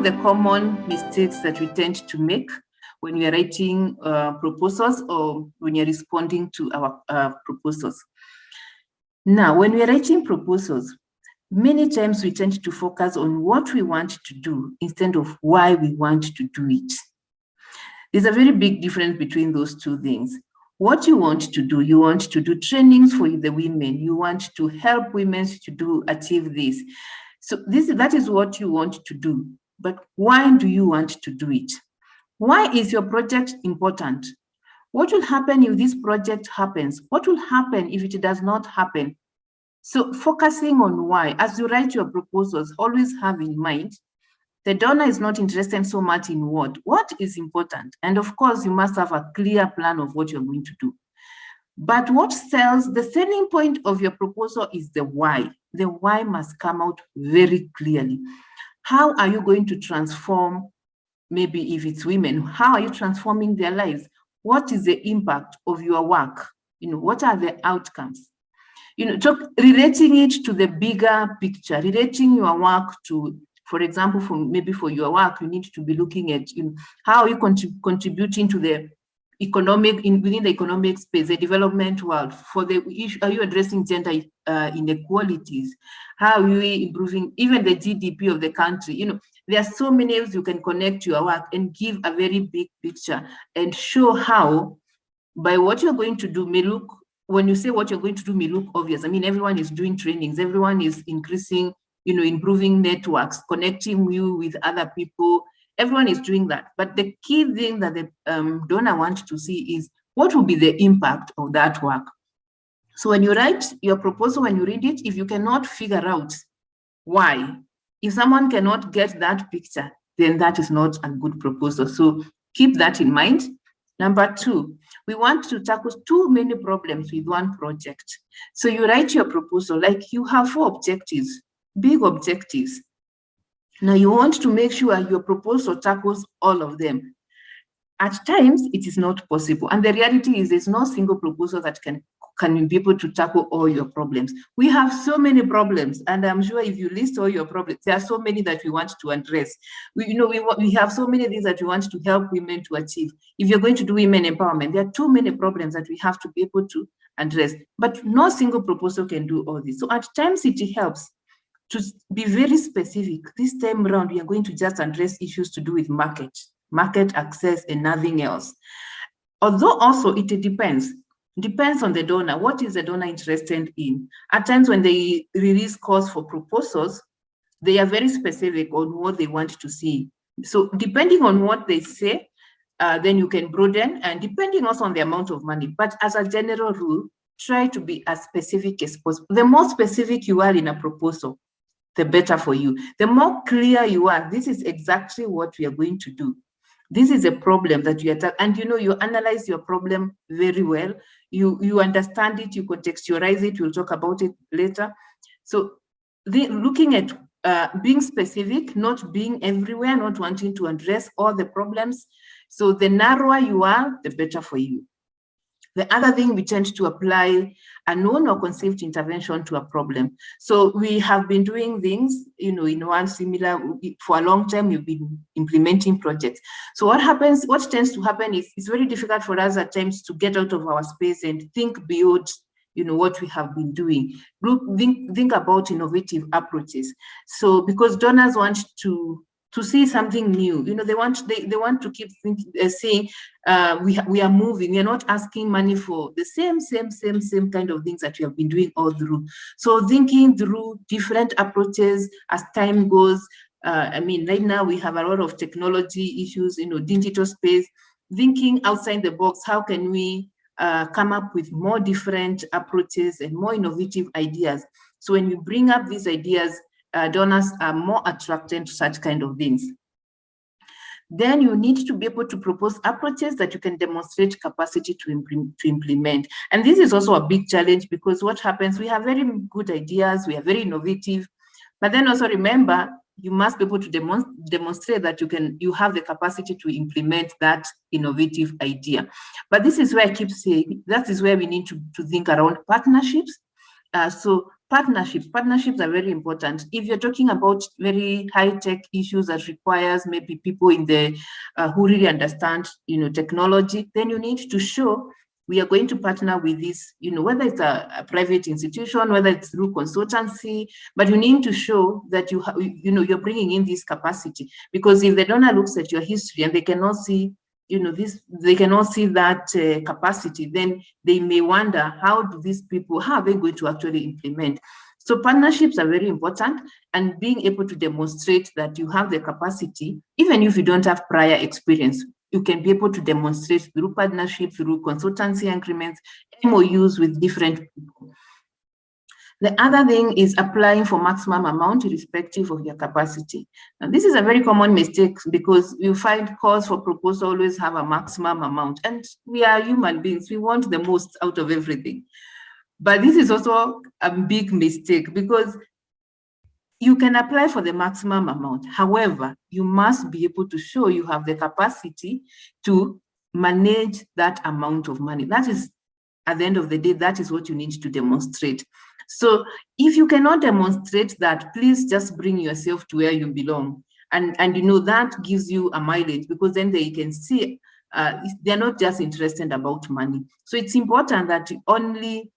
the common mistakes that we tend to make when we are writing proposals or when you're responding to our proposals. Now, when we are writing proposals, many times we tend to focus on what we want to do instead of why we want to do it. There's a very big difference between those two things. What you want to do, you want to do trainings for the women. You want to help women to achieve this. So that is what you want to do. But why do you want to do it? Why is your project important? What will happen if this project happens? What will happen if it does not happen? So focusing on why, as you write your proposals, always have in mind, the donor is not interested so much in what is important. And of course, you must have a clear plan of what you're going to do. But what sells, the selling point of your proposal is the why. The why must come out very clearly. How are you going to transform, maybe if it's women, how are you transforming their lives? What is the impact of your work? What are the outcomes? Relating it to the bigger picture, relating your work to, for example, for your work, you need to be looking at how are you contributing to the within the economic space, the development world. For the issue, are you addressing gender inequalities? How are you improving even the GDP of the country? There are so many ways you can connect your work and give a very big picture and show how, by what you're going to do, may look, when you say what you're going to do may look obvious. I mean, everyone is doing trainings, everyone is increasing, improving networks, connecting you with other people. Everyone is doing that. But the key thing that the donor wants to see is what will be the impact of that work. So when you write your proposal, when you read it, if you cannot figure out why, if someone cannot get that picture, then that is not a good proposal. So keep that in mind. Number two, we want to tackle too many problems with one project. So you write your proposal, like you have 4 objectives, big objectives. Now you want to make sure your proposal tackles all of them. At times, it is not possible. And the reality is there's no single proposal that can be able to tackle all your problems. We have so many problems, and I'm sure if you list all your problems, there are so many that we want to address. We have so many things that we want to help women to achieve. If you're going to do women empowerment, there are too many problems that we have to be able to address. But no single proposal can do all this. So at times it helps to be very specific. This time around, we are going to just address issues to do with market access and nothing else. Although also it depends on the donor. What is the donor interested in? At times when they release calls for proposals, they are very specific on what they want to see. So depending on what they say, then you can broaden, and depending also on the amount of money. But as a general rule, try to be as specific as possible. The more specific you are in a proposal, the better for you. The more clear you are, this is exactly what we are going to do. This is a problem that you attack, and you analyze your problem very well. You understand it, you contextualize it. We'll talk about it later. So looking at being specific, not being everywhere, not wanting to address all the problems. So the narrower you are, the better for you. The other thing, we tend to apply a known or conceived intervention to a problem. So we have been doing things, in one similar, for a long time, we've been implementing projects. So what tends to happen is it's very difficult for us at times to get out of our space and think beyond, what we have been doing. Think about innovative approaches. So because donors want to see something new, they want to keep saying we are moving. We are not asking money for the same kind of things that we have been doing all through. So thinking through different approaches as time goes. Right now we have a lot of technology issues, digital space. Thinking outside the box, how can we come up with more different approaches and more innovative ideas? So when you bring up these ideas, donors are more attracted to such kind of things. Then you need to be able to propose approaches that you can demonstrate capacity to implement. And this is also a big challenge, because what happens, we have very good ideas, we are very innovative, but then also remember, you must be able to demonstrate that you have the capacity to implement that innovative idea. But this is where I keep saying, that is where we need to think around partnerships. So Partnerships are very important. If you're talking about very high-tech issues that requires maybe people in the who really understand, technology, then you need to show we are going to partner with this, whether it's a private institution, whether it's through consultancy, but you need to show that you're bringing in this capacity. Because if the donor looks at your history and they cannot see they cannot see that capacity, then they may wonder, how are they going to actually implement? So partnerships are very important, and being able to demonstrate that you have the capacity, even if you don't have prior experience, you can be able to demonstrate through partnership, through consultancy agreements, MOUs with different people. The other thing is applying for maximum amount irrespective of your capacity. And this is a very common mistake, because you find calls for proposal always have a maximum amount, and we are human beings, we want the most out of everything. But this is also a big mistake, because you can apply for the maximum amount. However, you must be able to show you have the capacity to manage that amount of money. That is, at the end of the day, that is what you need to demonstrate. So if you cannot demonstrate that, please just bring yourself to where you belong. And that gives you a mileage, because then they can see they're not just interested about money. So it's important that you only,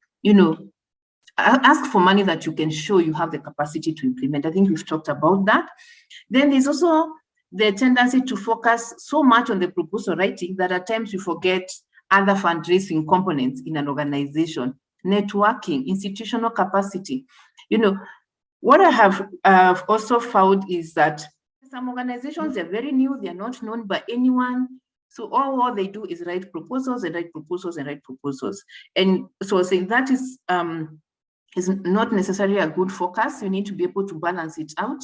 ask for money that you can show you have the capacity to implement. I think we've talked about that. Then there's also the tendency to focus so much on the proposal writing that at times you forget other fundraising components in an organization, networking, institutional capacity. What I have also found is that some organizations, they're very new, they're not known by anyone. So all they do is write proposals and write proposals and write proposals. And so I think that is not necessarily a good focus. You need to be able to balance it out.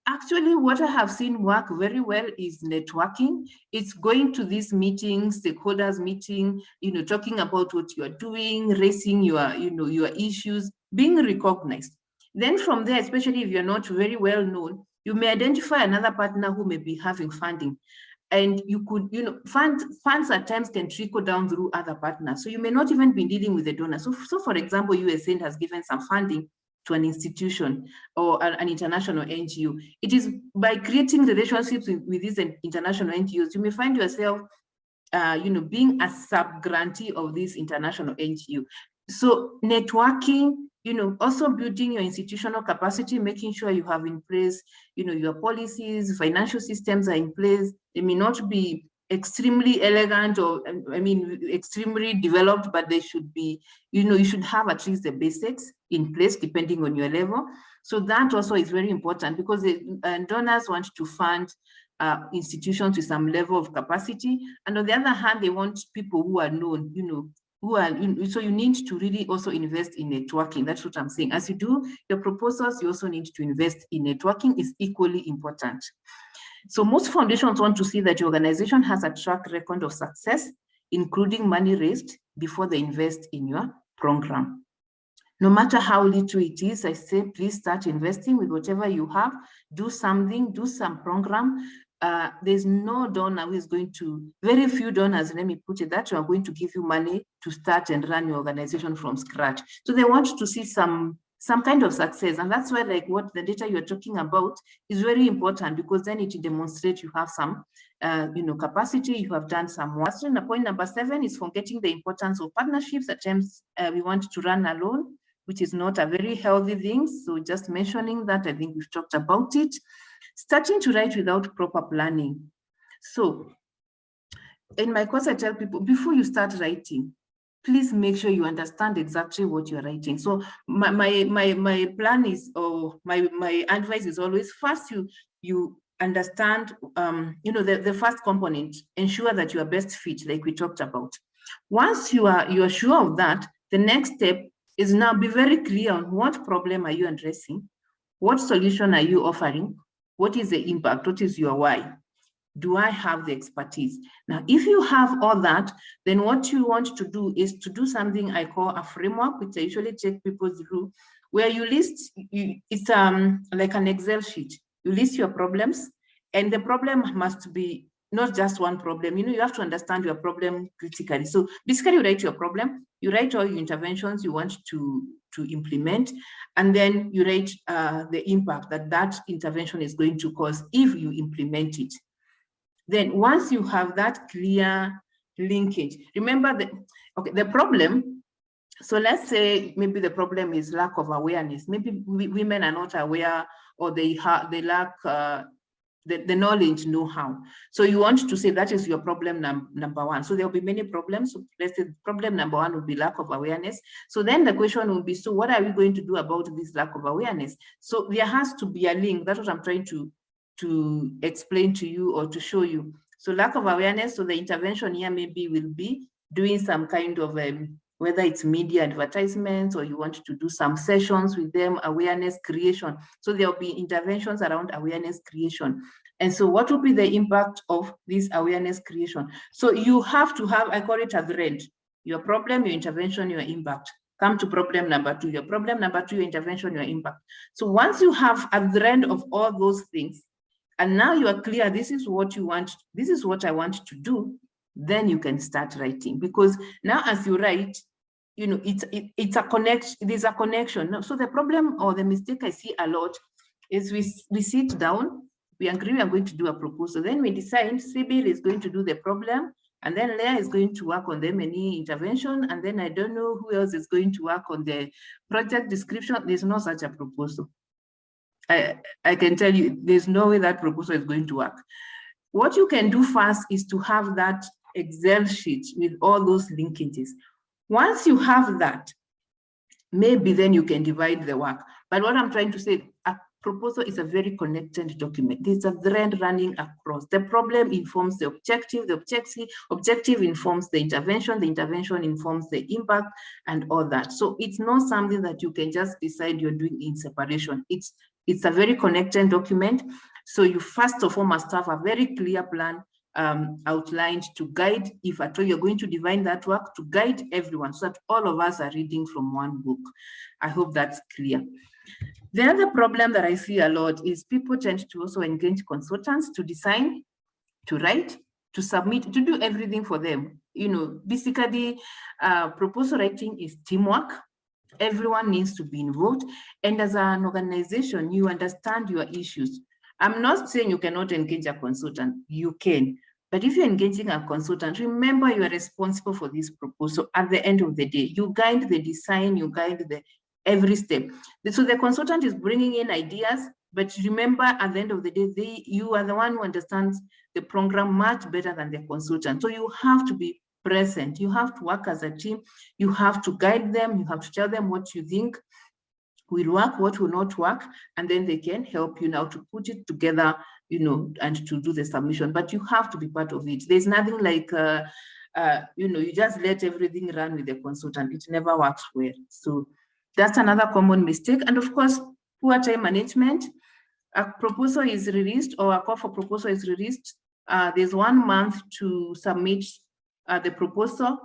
Actually, what I have seen work very well is networking. It's going to these meetings, stakeholders meeting, talking about what you are doing, raising your issues, being recognized. Then from there, especially if you're not very well known, you may identify another partner who may be having funding. And you could, funds at times can trickle down through other partners. So you may not even be dealing with the donor. So for example, USAID has given some funding to an institution or an international NGO. It is by creating relationships with these international NGOs, you may find yourself, being a sub-grantee of this international NGO. So networking, also building your institutional capacity, making sure you have in place, your policies, financial systems are in place. They may not be extremely elegant or, extremely developed, but they should be, you should have at least the basics in place depending on your level. So that also is very important, because donors want to fund institutions with some level of capacity. And on the other hand, they want people who are known, so you need to really also invest in networking. That's what I'm saying. As you do your proposals, you also need to invest in networking. Is equally important. So most foundations want to see that your organization has a track record of success, including money raised before they invest in your program. No matter how little it is, I say, please start investing with whatever you have. Do something, do some program. There's no donor who is going to, very few donors, let me put it that way, are going to give you money to start and run your organization from scratch. So they want to see some kind of success. And that's why, like, what the data you're talking about is very important, because then it demonstrates you have some, capacity, you have done some work. So point number 7 is forgetting the importance of partnerships. At times we want to run alone, which is not a very healthy thing. So just mentioning that, I think we've talked about it. Starting to write without proper planning. So in my course, I tell people, before you start writing, please make sure you understand exactly what you're writing. So my plan is, or my advice is always, first you understand, the first component, ensure that you are best fit, like we talked about. Once you are sure of that, the next step is now be very clear on what problem are you addressing, what solution are you offering, what is the impact, what is your why? Do I have the expertise? Now, if you have all that, then what you want to do is to do something I call a framework, which I usually take people through, where you list, it's like an Excel sheet. You list your problems, and the problem must be not just one problem. You have to understand your problem critically. So basically, you write your problem, you write all your interventions you want to implement, and then you write the impact that intervention is going to cause if you implement it. Then once you have that clear linkage, remember the problem. So let's say maybe the problem is lack of awareness. Maybe women are not aware, or they lack the knowledge, know-how. So you want to say that is your problem number one. So there will be many problems. So let's say problem number one would be lack of awareness. So then the question will be, so what are we going to do about this lack of awareness? So there has to be a link. That's what I'm trying to explain to you or to show you. So lack of awareness, so the intervention here maybe will be doing some kind of whether it's media advertisements, or you want to do some sessions with them, awareness creation. So there'll be interventions around awareness creation. And so what will be the impact of this awareness creation? So you have to have, I call it a thread: your problem, your intervention, your impact. Come to problem number two, your problem number two, your intervention, your impact. So once you have a thread of all those things, and now you are clear, this is what you want, this is what I want to do, then you can start writing. Because now as you write, it's a connection, there's a connection. So the problem or the mistake I see a lot is we sit down, we agree we are going to do a proposal, then we decide Sibyl is going to do the problem, and then Leah is going to work on the many intervention, and then I don't know who else is going to work on the project description. There's no such a proposal. I can tell you, there's no way that proposal is going to work. What you can do first is to have that Excel sheet with all those linkages. Once you have that, maybe then you can divide the work. But what I'm trying to say, a proposal is a very connected document. There's a thread running across. The problem informs the objective informs the intervention informs the impact, and all that. So it's not something that you can just decide you're doing in separation. It's a very connected document. So you first of all must have a very clear plan outlined to guide, if at all you're going to divine that work, to guide everyone, so that all of us are reading from one book. I hope that's clear. The other problem that I see a lot is people tend to also engage consultants to design, to write, to submit, to do everything for them. Basically, proposal writing is teamwork. Everyone needs to be involved. And as an organization, you understand your issues. I'm not saying you cannot engage a consultant. You can. But if you're engaging a consultant, remember you are responsible for this proposal. At the end of the day, you guide the design, you guide every step. So the consultant is bringing in ideas, but remember at the end of the day, you are the one who understands the program much better than the consultant. So you have to be present. You have to work as a team. You have to guide them. You have to tell them what you think will work, what will not work, and then they can help you now to put it together, and to do the submission. But you have to be part of it. There's nothing like, you just let everything run with the consultant. It never works well. So that's another common mistake. And of course, poor time management. A proposal is released, or a call for proposal is released. There's 1 month to submit the proposal.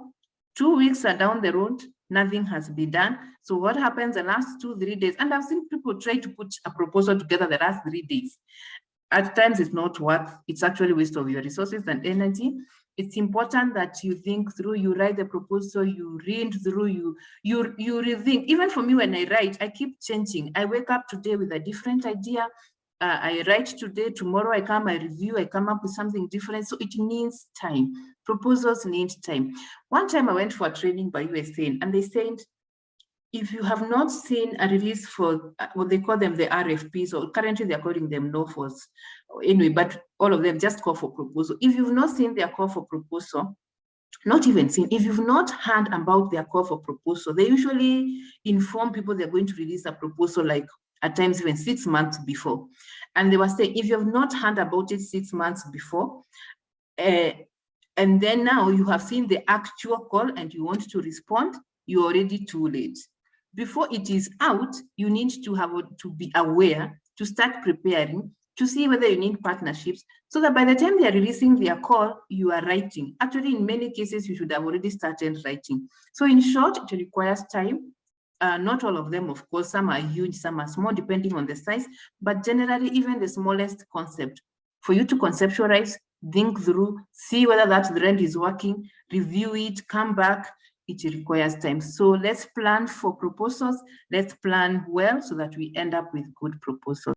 2 weeks are down the road, nothing has been done. So what happens the last 2-3 days? And I've seen people try to put a proposal together the last 3 days. At times it's not worth, it's actually waste of your resources and energy. It's important that you think through, you write the proposal, you read through, you rethink. Even for me, when I write, I keep changing. I wake up today with a different idea. I write today, tomorrow I come, I review, I come up with something different. So it needs time. Proposals need time. One time I went for a training by USAID, and they said, if you have not seen a release for what they call them the RFPs, or currently they're calling them NOFOs. Anyway, but all of them just call for proposal. If you've not seen their call for proposal, not even seen, if you've not heard about their call for proposal, they usually inform people they're going to release a proposal, like at times even 6 months before. And they were saying, if you have not heard about it 6 months before, and then now you have seen the actual call and you want to respond, you're already too late. Before it is out, you need to be aware, to start preparing, to see whether you need partnerships, so that by the time they are releasing their call, you are writing. Actually, in many cases, you should have already started writing. So in short, it requires time. Not all of them, of course, some are huge, some are small, depending on the size, but generally, even the smallest concept, for you to conceptualize, think through, see whether that trend is working, review it, come back. It requires time. So let's plan for proposals. Let's plan well so that we end up with good proposals.